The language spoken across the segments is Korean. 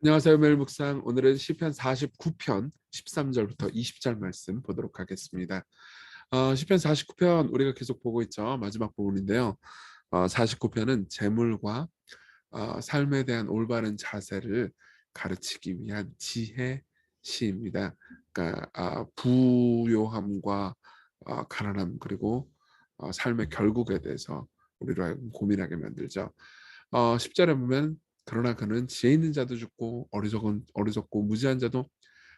안녕하세요. 매일 묵상. 오늘은 시편 49편 13절부터 20절 말씀 보도록 하겠습니다. 시편 49편 우리가 계속 보고 있죠. 마지막 부분인데요. 49편은 재물과 삶에 대한 올바른 자세를 가르치기 위한 지혜 시입니다. 그러니까 부요함과 가난함 그리고 삶의 결국에 대해서 우리로 하여금 고민하게 만들죠. 10절에 보면 그러나 그는 지혜 있는 자도 죽고 어리석고 무지한 자도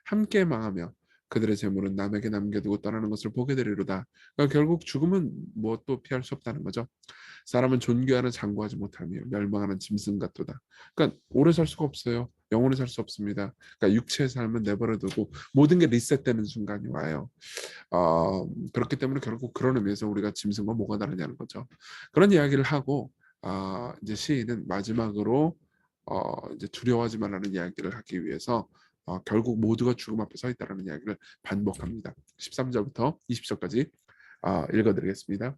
함께 망하며 그들의 재물은 남에게 남겨두고 떠나는 것을 보게 되리로다. 그러니까 결국 죽음은 무엇도 피할 수 없다는 거죠. 사람은 존귀하는 장구하지 못하며 멸망하는 짐승 같도다. 그러니까 오래 살 수가 없어요. 영원히 살 수 없습니다. 그러니까 육체의 삶은 내버려두고 모든 게 리셋되는 순간이 와요. 그렇기 때문에 결국 그런 의미에서 우리가 짐승과 뭐가 다르냐는 거죠. 그런 이야기를 하고 이제 시인은 마지막으로 이제 두려워하지 말라는 이야기를 하기 위해서 결국 모두가 죽음 앞에 서 있다라는 이야기를 반복합니다. 13절부터 20절까지 읽어드리겠습니다.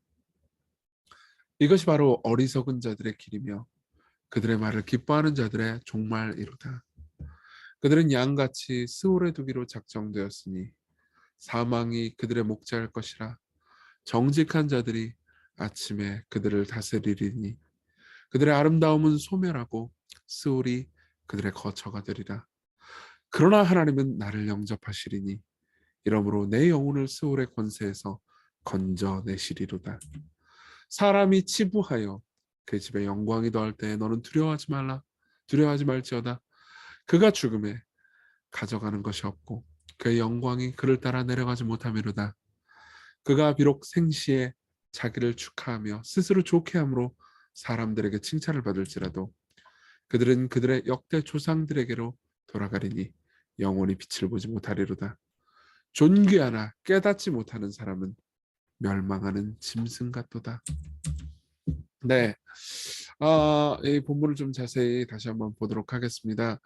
이것이 바로 어리석은 자들의 길이며 그들의 말을 기뻐하는 자들의 종말이로다. 그들은 양같이 스올에 두기로 작정되었으니 사망이 그들의 목자일 것이라. 정직한 자들이 아침에 그들을 다스리리니 그들의 아름다움은 소멸하고 스올이 그들의 거처가 되리라. 그러나 하나님은 나를 영접하시리니 이러므로 내 영혼을 스올의 권세에서 건져내시리로다. 사람이 치부하여 그 집에 영광이 더할 때에 너는 두려워하지 말지어다. 그가 죽음에 가져가는 것이 없고 그의 영광이 그를 따라 내려가지 못함이로다. 그가 비록 생시에 자기를 축하하며 스스로 좋게 함으로 사람들에게 칭찬을 받을지라도 그들은 그들의 역대 조상들에게로 돌아가리니 영원히 빛을 보지 못하리로다. 존귀하나 깨닫지 못하는 사람은 멸망하는 짐승 같도다. 네, 이 본문을 좀 자세히 다시 한번 보도록 하겠습니다.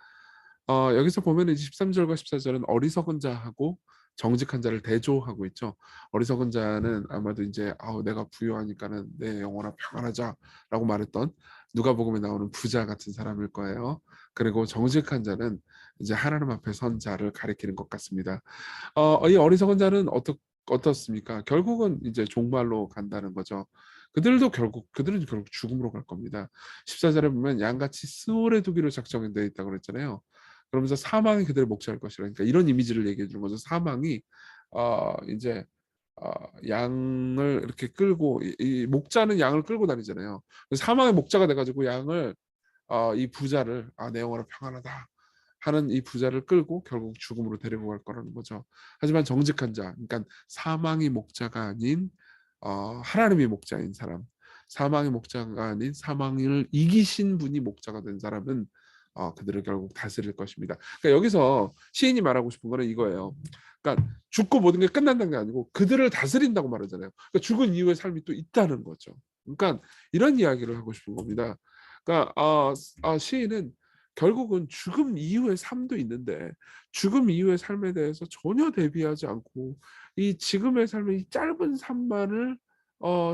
여기서 보면 이제 13절과 14절은 어리석은 자하고 정직한 자를 대조하고 있죠. 어리석은 자는 아마도 이제 내가 부유하니까는 내 영혼아 평안하자라고 말했던 누가복음에 나오는 부자 같은 사람일 거예요. 그리고 정직한 자는 이제 하나님 앞에 선 자를 가리키는 것 같습니다. 이 어리석은 자는 어떻습니까? 결국은 이제 종말로 간다는 거죠. 그들은 결국 죽음으로 갈 겁니다. 14절에 보면 양같이 스올에 두기로 작정되어 있다고 그랬잖아요. 그러면서 사망이 그들의 목자일 것이라. 그러니까 이런 이미지를 얘기해 주는 거죠. 사망이 이제 양을 이렇게 끌고 이 목자는 양을 끌고 다니잖아요. 사망의 목자가 돼가지고 양을 이 부자를 내 영혼은 평안하다 하는 이 부자를 끌고 결국 죽음으로 데리고 갈 거라는 거죠. 하지만 정직한 자, 그러니까 사망이 목자가 아닌 하나님이 목자인 사람, 사망의 목자가 아닌 사망을 이기신 분이 목자가 된 사람은 그들을 결국 다스릴 것입니다. 그러니까 여기서 시인이 말하고 싶은 거는 이거예요. 그러니까 죽고 모든 게 끝난다는 게 아니고 그들을 다스린다고 말하잖아요. 그러니까 죽은 이후의 삶이 또 있다는 거죠. 그러니까 이런 이야기를 하고 싶은 겁니다. 그러니까 시인은 결국은 죽음 이후의 삶도 있는데 죽음 이후의 삶에 대해서 전혀 대비하지 않고 이 지금의 삶의 이 짧은 삶만을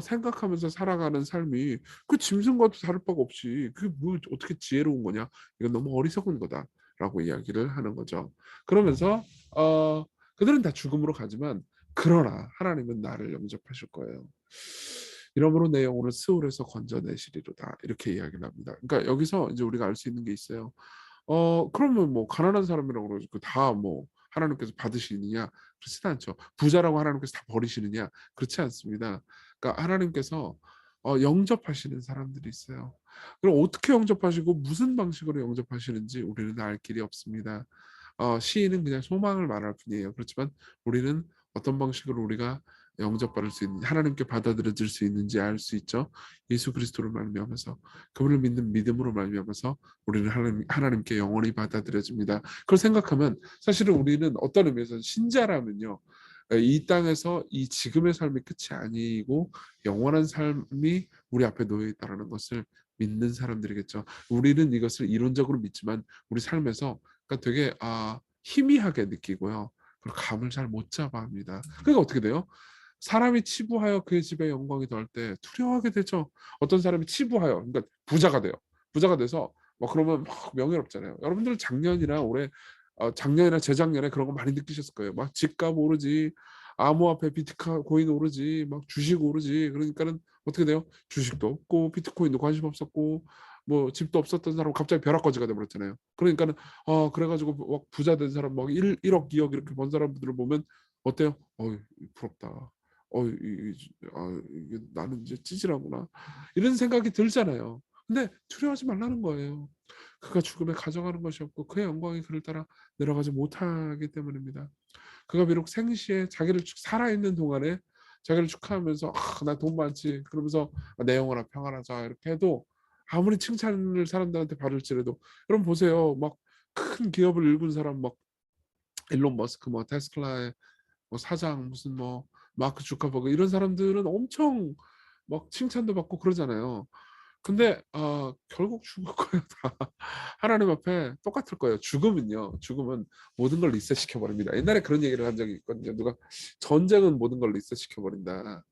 생각하면서 살아가는 삶이 그 짐승과도 다를 바가 없이 그게 뭐 어떻게 지혜로운 거냐? 이건 너무 어리석은 거다라고 이야기를 하는 거죠. 그러면서 그들은 다 죽음으로 가지만 그러나 하나님은 나를 영접하실 거예요. 이러므로 내 영혼을 스올에서 건져내시리로다. 이렇게 이야기를 합니다. 그러니까 여기서 이제 우리가 알 수 있는 게 있어요. 그러면 뭐 가난한 사람이라고 그러고 다 뭐 하나님께서 받으시느냐? 그렇지 않죠. 부자라고 하나님께서 다 버리시느냐? 그렇지 않습니다. 그러니까 하나님께서 영접하시는 사람들이 있어요. 그럼 어떻게 영접하시고 무슨 방식으로 영접하시는지 우리는 알 길이 없습니다. 시인은 그냥 소망을 말할 뿐이에요. 그렇지만 우리는 어떤 방식으로 우리가 영접받을 수 있는 하나님께 받아들여질 수 있는지 알 수 있죠. 예수 그리스도를 말미암아서 그분을 믿는 믿음으로 말미암아서 우리는 하나님께 영원히 받아들여집니다. 그걸 생각하면 사실은 우리는 어떤 의미에서 신자라면요. 이 땅에서 이 지금의 삶이 끝이 아니고 영원한 삶이 우리 앞에 놓여 있다는 것을 믿는 사람들이겠죠. 우리는 이것을 이론적으로 믿지만 우리 삶에서 그러니까 되게 희미하게 느끼고요. 그리고 감을 잘 못 잡아 합니다. 그러니까 어떻게 돼요? 사람이 치부하여 그의 집에 영광이 더할 때 두려워하게 되죠. 어떤 사람이 치부하여 그러니까 부자가 돼요. 부자가 돼서 뭐 그러면 막 명예롭잖아요. 여러분들 작년이나 올해 작년이나 재작년에 그런 거 많이 느끼셨을 거예요. 막 집값 오르지, 암호화폐 비트코인 오르지, 막 주식 오르지. 그러니까는 어떻게 돼요? 주식도 없고 비트코인도 관심 없었고 뭐 집도 없었던 사람 갑자기 벼락거지가 돼버렸잖아요. 그러니까는 그래가지고 막 부자 된 사람 막 1억 2억 이렇게 번 사람들을 보면 어때요? 부럽다. 이게 나는 이제 찌질하구나. 이런 생각이 들잖아요. 근데 두려워하지 말라는 거예요. 그가 죽음에 가져가는 것이 없고 그의 영광이 그를 따라 내려가지 못하기 때문입니다. 그가 비록 생시에 자기를 살아있는 동안에 자기를 축하하면서 나 돈 많지 그러면서 내 영혼아 평안하자 이렇게 해도 아무리 칭찬을 사람들한테 받을지라도 여러분 보세요. 막 큰 기업을 일군 사람 막 일론 머스크 뭐 테슬라의 뭐 사장 무슨 뭐 마크 주커버그 이런 사람들은 엄청 막 칭찬도 받고 그러잖아요. 근데 결국 죽을 거예요 다. 하나님 앞에 똑같을 거예요. 죽음은 모든 걸 리셋시켜 버립니다. 옛날에 그런 얘기를 한 적이 있거든요. 누가 전쟁은 모든 걸 리셋시켜 버린다.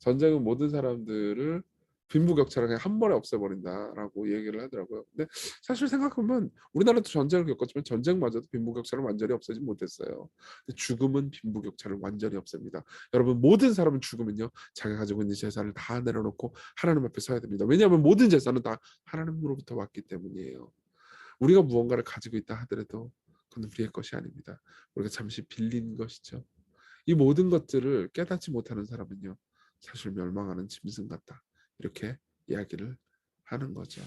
전쟁은 모든 사람들을 빈부격차를 그냥 한 번에 없애버린다라고 얘기를 하더라고요. 근데 사실 생각하면 우리나라도 전쟁을 겪었지만 전쟁마저도 빈부격차를 완전히 없애지 못했어요. 근데 죽음은 빈부격차를 완전히 없앱니다. 여러분 모든 사람은 죽으면요 자기가 가지고 있는 재산을 다 내려놓고 하나님 앞에 서야 됩니다. 왜냐하면 모든 재산은 다 하나님으로부터 왔기 때문이에요. 우리가 무언가를 가지고 있다 하더라도 그건 우리의 것이 아닙니다. 우리가 잠시 빌린 것이죠. 이 모든 것들을 깨닫지 못하는 사람은요 사실 멸망하는 짐승 같다. 이렇게 이야기를 하는 거죠.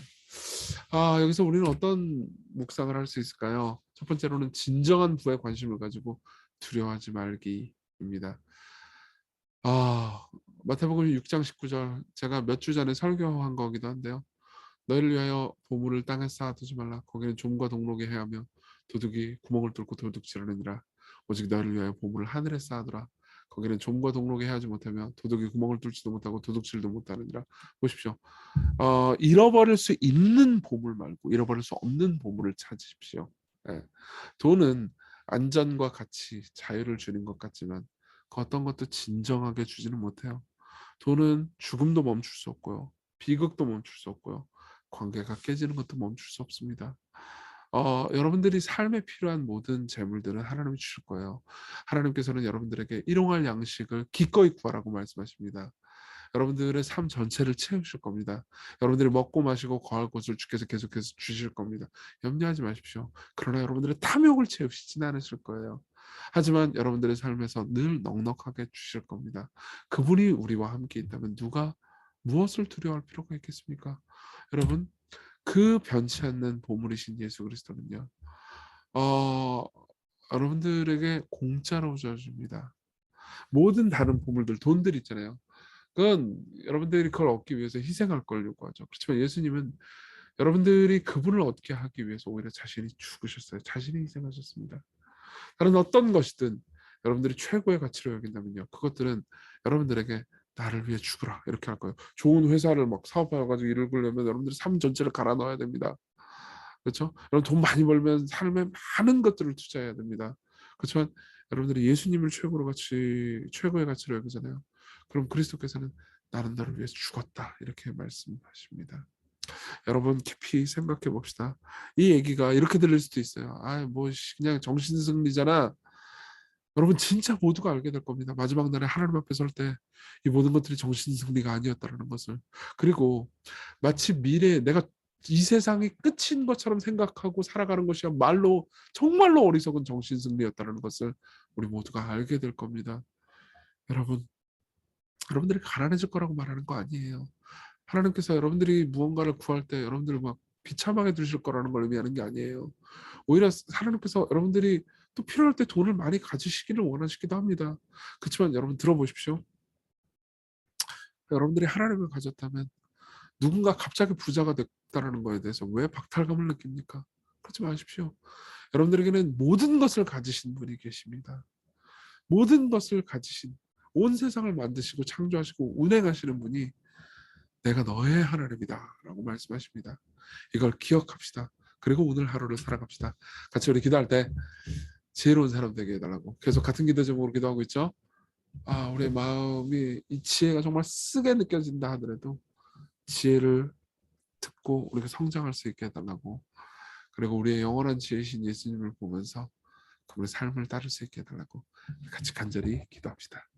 여기서 우리는 어떤 묵상을 할 수 있을까요? 첫 번째로는 진정한 부에 관심을 가지고 두려워하지 말기입니다. 마태복음 6장 19절 제가 몇 주 전에 설교한 거기도 한데요. 너희를 위하여 보물을 땅에 쌓아두지 말라. 거기는 좀과 동록이 해하며 도둑이 구멍을 뚫고 도둑질하느니라. 오직 너희를 위하여 보물을 하늘에 쌓아두라. 거기는 좀과 동록이 해하지 못하며 도둑이 구멍을 뚫지도 못하고 도둑질도 못하느니라. 보십시오. 잃어버릴 수 있는 보물 말고 잃어버릴 수 없는 보물을 찾으십시오. 예. 돈은 안전과 가치, 자유를 주는 것 같지만 그 어떤 것도 진정하게 주지는 못해요. 돈은 죽음도 멈출 수 없고요. 비극도 멈출 수 없고요. 관계가 깨지는 것도 멈출 수 없습니다. 여러분들이 삶에 필요한 모든 재물들은 하나님이 주실 거예요. 하나님께서는 여러분들에게 일용할 양식을 기꺼이 구하라고 말씀하십니다. 여러분들의 삶 전체를 채우실 겁니다. 여러분들이 먹고 마시고 거할 곳을 주께서 계속해서 주실 겁니다. 염려하지 마십시오. 그러나 여러분들의 탐욕을 채우시진 않으실 거예요. 하지만 여러분들의 삶에서 늘 넉넉하게 주실 겁니다. 그분이 우리와 함께 있다면 누가 무엇을 두려워할 필요가 있겠습니까? 여러분, 그 변치 않는 보물이신 예수 그리스도는요. 어, 여러분들에게 공짜로 주어집니다. 모든 다른 보물들, 돈들 있잖아요. 그건 여러분들이 그걸 얻기 위해서 희생할 걸 요구하죠. 그렇지만 예수님은 여러분들이 그분을 얻게 하기 위해서 오히려 자신이 죽으셨어요. 자신이 희생하셨습니다. 다른 어떤 것이든 여러분들이 최고의 가치로 여긴다면요. 그것들은 여러분들에게 나를 위해 죽으라 이렇게 할 거예요. 좋은 회사를 막 사업해가지고 일을 끌려면 여러분들이 삶 전체를 갈아 넣어야 됩니다. 그렇죠? 여러분 돈 많이 벌면 삶에 많은 것들을 투자해야 됩니다. 그렇지만 여러분들이 예수님을 최고의 가치로 여기잖아요. 그럼 그리스도께서는 나는 너를 위해서 죽었다 이렇게 말씀하십니다. 여러분 깊이 생각해 봅시다. 이 얘기가 이렇게 들릴 수도 있어요. 뭐 그냥 정신승리잖아. 여러분 진짜 모두가 알게 될 겁니다. 마지막 날에 하나님 앞에 설 때 이 모든 것들이 정신승리가 아니었다는 것을. 그리고 마치 미래에 내가 이 세상이 끝인 것처럼 생각하고 살아가는 것이 말로 정말로 어리석은 정신승리였다는 것을 우리 모두가 알게 될 겁니다. 여러분, 여러분들이 가난해질 거라고 말하는 거 아니에요. 하나님께서 여러분들이 무언가를 구할 때 여러분들을 막 비참하게 두실 거라는 걸 의미하는 게 아니에요. 오히려 하나님께서 여러분들이 또 필요할 때 돈을 많이 가지시기를 원하시기도 합니다. 그렇지만 여러분 들어보십시오. 여러분들이 하나님을 가졌다면 누군가 갑자기 부자가 됐다는 거에 대해서 왜 박탈감을 느낍니까? 그렇지 마십시오. 여러분들에게는 모든 것을 가지신 분이 계십니다. 모든 것을 가지신 온 세상을 만드시고 창조하시고 운행하시는 분이 내가 너의 하나님이다 라고 말씀하십니다. 이걸 기억합시다. 그리고 오늘 하루를 살아갑시다. 같이 우리 기도할 때 지혜로운 사람 되게 해달라고 계속 같은 기도 제목으로 기도하고 있죠. 우리의 마음이 이 지혜가 정말 쓰게 느껴진다 하더라도 지혜를 듣고 우리가 성장할 수 있게 해달라고 그리고 우리의 영원한 지혜신 예수님을 보면서 그분의 삶을 따를 수 있게 해달라고 같이 간절히 기도합시다.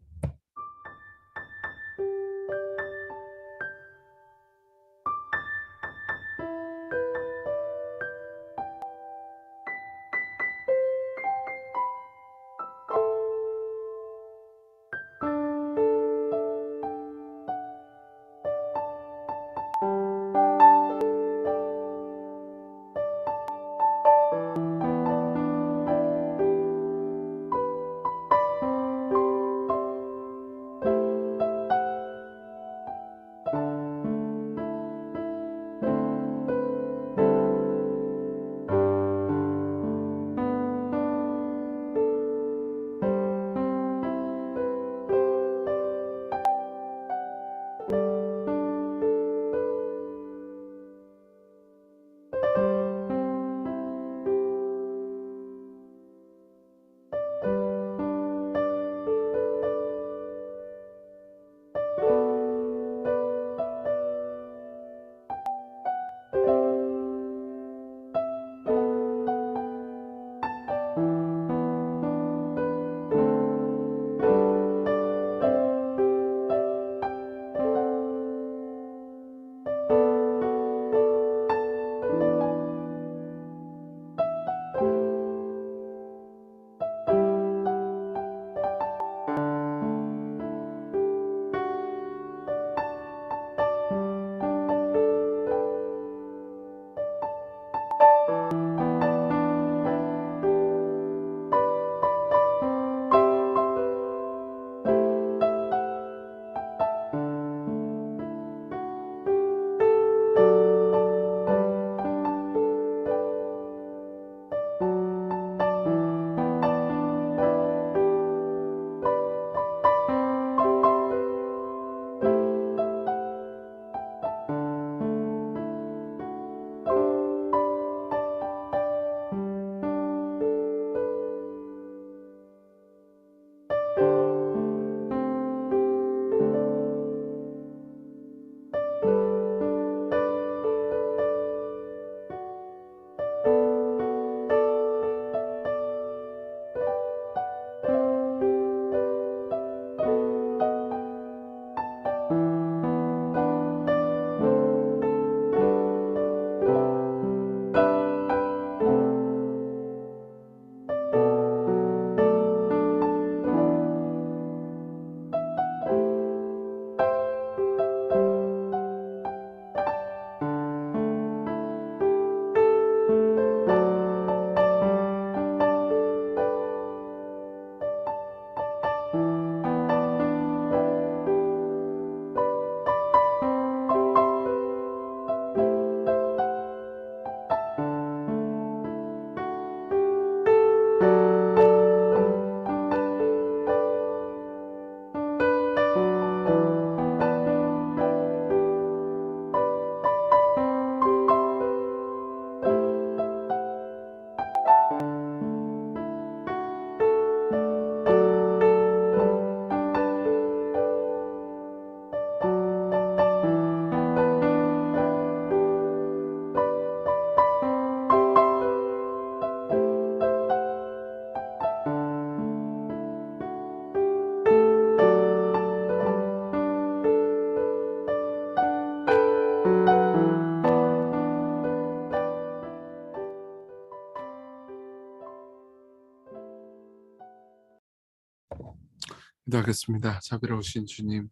기도하겠습니다. 자비로우신 주님,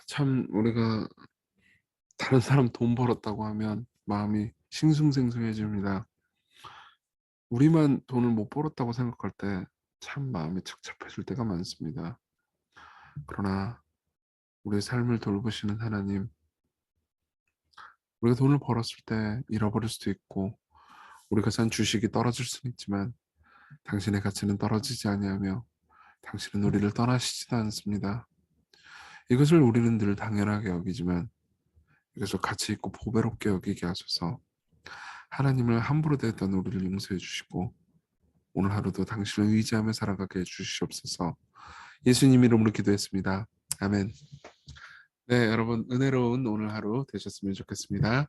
참 우리가 다른 사람 돈 벌었다고 하면 마음이 싱숭생숭해집니다. 우리만 돈을 못 벌었다고 생각할 때 참 마음이 착잡해질 때가 많습니다. 그러나 우리의 삶을 돌보시는 하나님, 우리가 돈을 벌었을 때 잃어버릴 수도 있고 우리가 산 주식이 떨어질 수는 있지만 당신의 가치는 떨어지지 아니하며 당신은 우리를 떠나시지도 않습니다. 이것을 우리는 늘 당연하게 여기지만 이것을 가치 있고 보배롭게 여기게 하소서. 하나님을 함부로 대했던 우리를 용서해 주시고 오늘 하루도 당신을 의지하며 살아가게 해주시옵소서. 예수님 이름으로 기도했습니다. 아멘. 네, 여러분 은혜로운 오늘 하루 되셨으면 좋겠습니다.